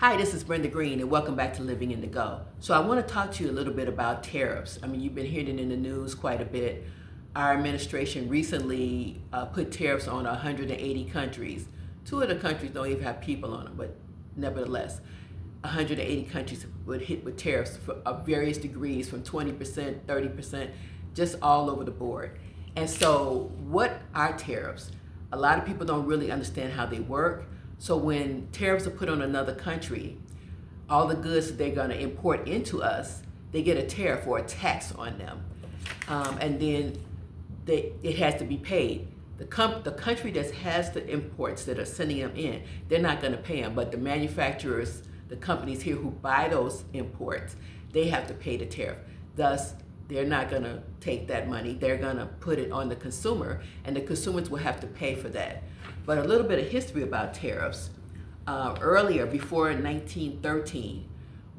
Hi, this is Brenda Green, and welcome back to Living in the Go. So I want to talk to you a little bit about tariffs. I mean, you've been hearing it in the news quite a bit. Our administration recently put tariffs on 180 countries. Two of the countries don't even have people on them, but nevertheless, 180 countries would hit with tariffs of various degrees, from 20%, 30%, just all over the board. And so what are tariffs? A lot of people don't really understand how they work. So when tariffs are put on another country, all the goods that they're going to import into us, they get a tariff or a tax on them. And then it has to be paid. The country that has the imports that are sending them in, they're not going to pay them. But the manufacturers, the companies here who buy those imports, they have to pay the tariff. Thus, they're not going to take that money. They're going to put it on the consumer, and the consumers will have to pay for that. But a little bit of history about tariffs. Earlier, before 1913,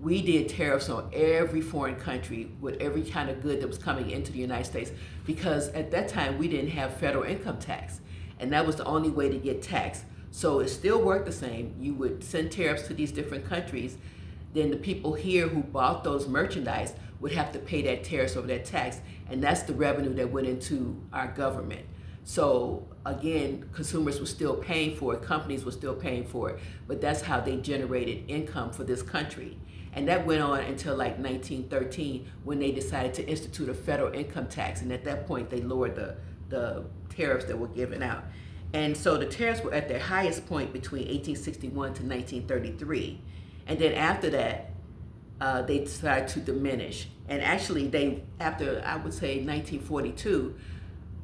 we did tariffs on every foreign country with every kind of good that was coming into the United States, because at that time we didn't have federal income tax, and that was the only way to get taxed. So it still worked the same. You would send tariffs to these different countries, then the people here who bought those merchandise would have to pay that tariffs over that tax, and that's the revenue that went into our government. So again, consumers were still paying for it, companies were still paying for it, but that's how they generated income for this country. And that went on until like 1913, when they decided to institute a federal income tax, and at that point they lowered the tariffs that were given out. And so the tariffs were at their highest point between 1861 to 1933. And then after that, they decided to diminish. And actually, after, I would say, 1942,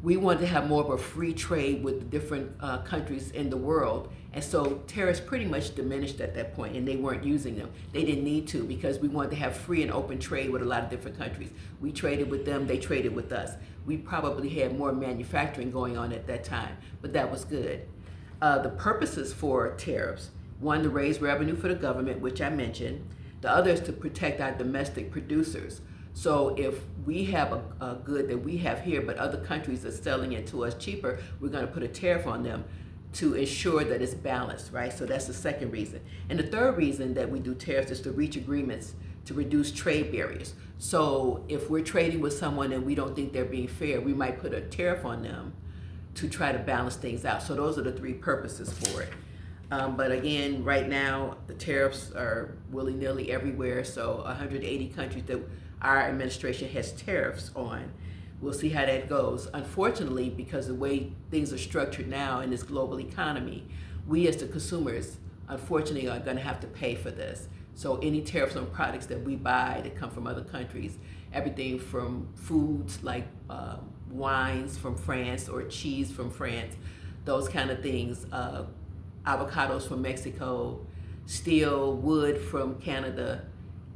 we wanted to have more of a free trade with the different countries in the world. And so tariffs pretty much diminished at that point, and they weren't using them. They didn't need to, because we wanted to have free and open trade with a lot of different countries. We traded with them, they traded with us. We probably had more manufacturing going on at that time, but that was good. The purposes for tariffs: one, to raise revenue for the government, which I mentioned. The other is to protect our domestic producers. So if we have a good that we have here, but other countries are selling it to us cheaper, we're going to put a tariff on them to ensure that it's balanced, right? So that's the second reason. And the third reason that we do tariffs is to reach agreements to reduce trade barriers. So if we're trading with someone and we don't think they're being fair, we might put a tariff on them to try to balance things out. So those are the three purposes for it. But again, right now, the tariffs are willy-nilly everywhere. So 180 countries that our administration has tariffs on. We'll see how that goes. Unfortunately, because the way things are structured now in this global economy, we as the consumers, unfortunately, are going to have to pay for this. So any tariffs on products that we buy that come from other countries, everything from foods like wines from France or cheese from France, those kind of things, avocados from Mexico, steel, wood from Canada,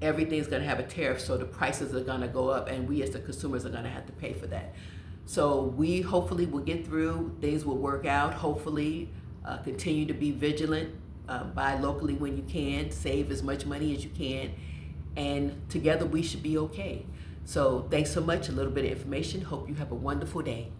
everything's going to have a tariff, so the prices are going to go up, and we as the consumers are going to have to pay for that. So we hopefully will get through, things will work out, hopefully. Continue to be vigilant, buy locally when you can, save as much money as you can, and together we should be okay. So thanks so much, a little bit of information. Hope you have a wonderful day.